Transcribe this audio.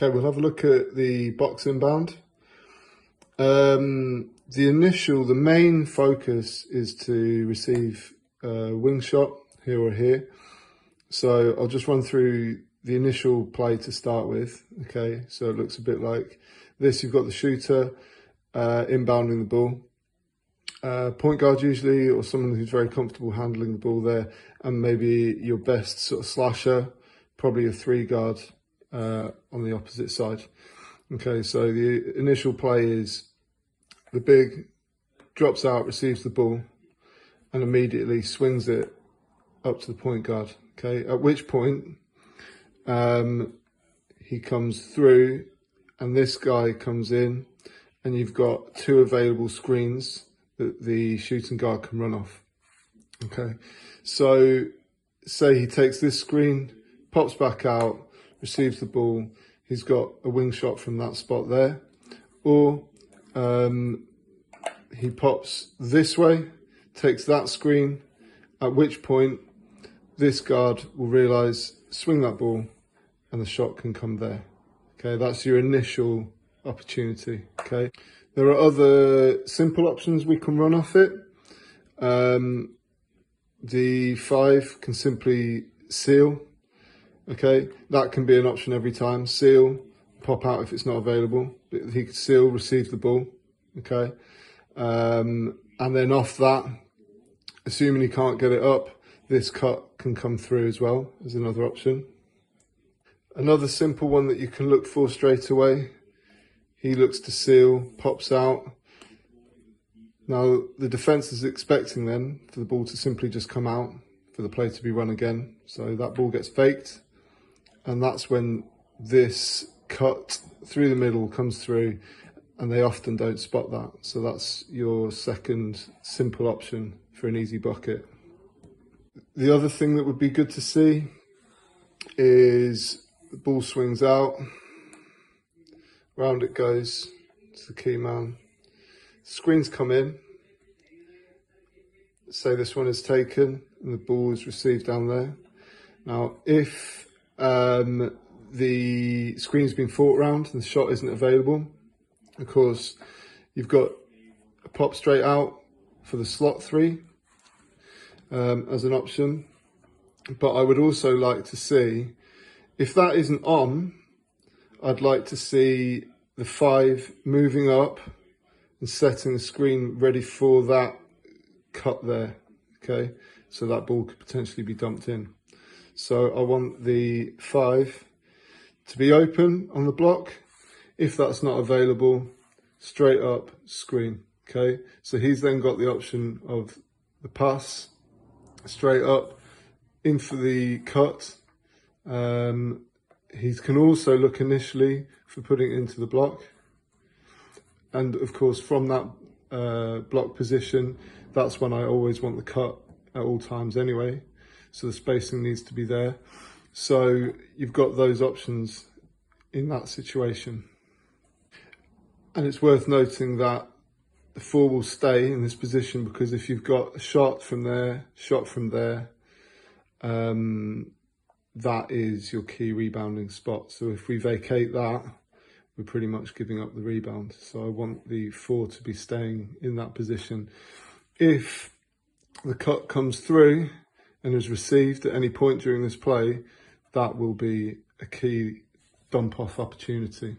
Okay, we'll have a look at the box inbound. The main focus is to receive a wing shot here or here. So I'll just run through the initial play to start with. Okay, so it looks a bit like this. You've got the shooter inbounding the ball. Point guard usually, or someone who's very comfortable handling the ball there, and maybe your best sort of slasher, probably a 3 guard on the opposite side. Okay, so the initial play is the big drops out, receives the ball, and immediately swings it up to the point guard. Okay, at which point he comes through, and this guy comes in, and you've got 2 available screens that the shooting guard can run off. Okay, so say he takes this screen, pops back out, receives the ball, he's got a wing shot from that spot there, or he pops this way, takes that screen, at which point this guard will realise, swing that ball, and the shot can come there. Okay, that's your initial opportunity. Okay, there are other simple options we can run off it. The 5 can simply seal. Okay, that can be an option every time. Seal, pop out if it's not available. He could seal, receive the ball. Okay, and then off that, assuming he can't get it up, this cut can come through as well as another option. Another simple one that you can look for straight away. He looks to seal, pops out. Now the defence is expecting then for the ball to simply just come out, for the play to be run again. So that ball gets faked, and that's when this cut through the middle comes through, and they often don't spot that. So that's your second simple option for an easy bucket. The other thing that would be good to see is the ball swings out, round it goes to the key man. Screens come in. Say this one is taken and the ball is received down there. Now, if the screen's been fought round and the shot isn't available, of course, you've got a pop straight out for the slot 3 as an option. But I would also like to see, if that isn't on, I'd like to see the 5 moving up and setting the screen ready for that cut there. Okay, so that ball could potentially be dumped in. So I want the 5 to be open on the block. If that's not available, straight up screen. Okay, so he's then got the option of the pass straight up in for the cut. He can also look initially for putting it into the block, and of course from that block position, that's when I always want the cut at all times anyway, so the spacing needs to be there. So you've got those options in that situation, and it's worth noting that the 4 will stay in this position, because if you've got a shot from there, that is your key rebounding spot. So if we vacate that, we're pretty much giving up the rebound. So I want the 4 to be staying in that position. If the cut comes through and is received at any point during this play, that will be a key dump off opportunity.